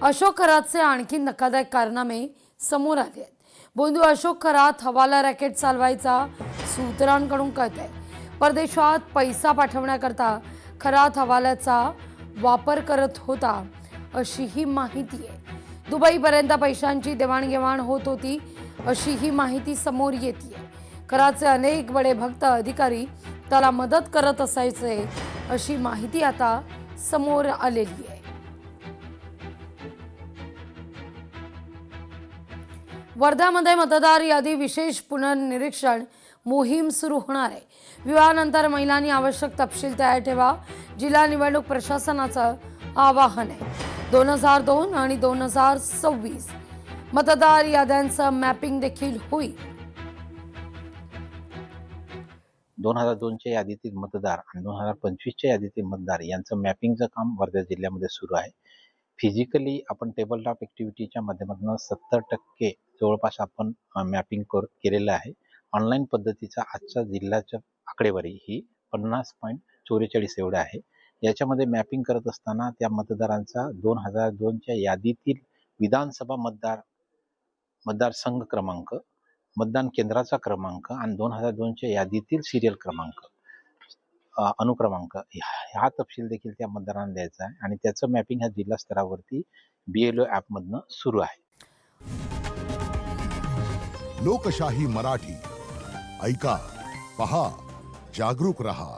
अशोक खरातचे आणखी धक्कादायक कारनामे समोर आले आहेत। बोंधू अशोक खरात हवाला रॅकेट चालवायचा सूत्रांकडून कळत आहे। परदेशात पैसा पाठवण्याकरता खरात हवाल्याचा वापर करत होता अशी ही माहिती आहे। दुबईपर्यंत पैशांची देवाणघेवाण होत होती अशी ही माहिती समोर येते। खरातचे अनेक बडे भक्त अधिकारी त्याला मदत करत असायचे अशी माहिती आता समोर आलेली आहे। वर्ध्यामध्ये मतदार यादी विशेष पुनर्निरीक्षण मोहीम सुरू होणार आहे। विवाहानंतर महिलांनी आवश्यक तपशील तयार ठेवा, जिल्हा निवडणूक प्रशासनाचं आवाहन आहे। 2002 आणि 2026 मतदार याद्यांचं मॅपिंग देखील होईल। 2002च्या यादीतील मतदार आणि 2025च्या यादीतील मतदार यांचं मॅपिंगचं काम वर्धा जिल्ह्यामध्ये सुरू आहे। फिजिकली आपण टेबल टॉप ॲक्टिव्हिटीच्या माध्यमातून 70% जवळपास आपण मॅपिंग केलेलं आहे। ऑनलाईन पद्धतीचा आजच्या जिल्ह्याच्या आकडेवारी ही 50.44 एवढं आहे। याच्यामध्ये मॅपिंग करत असताना त्या मतदारांचा 2002च्या यादीतील विधानसभा मतदारसंघ क्रमांक, मतदान केंद्राचा क्रमांक आणि 2002च्या यादीतील सिरियल क्रमांक, अनुक्रमांक हा तपशील देखील त्या मतदारांना द्यायचा आहे आणि त्याचं मॅपिंग ह्या जिल्हा स्तरावरती BLO ॲपमधनं सुरू आहे। लोकशाही मराठी ऐका, पहा, जागरूक रहा।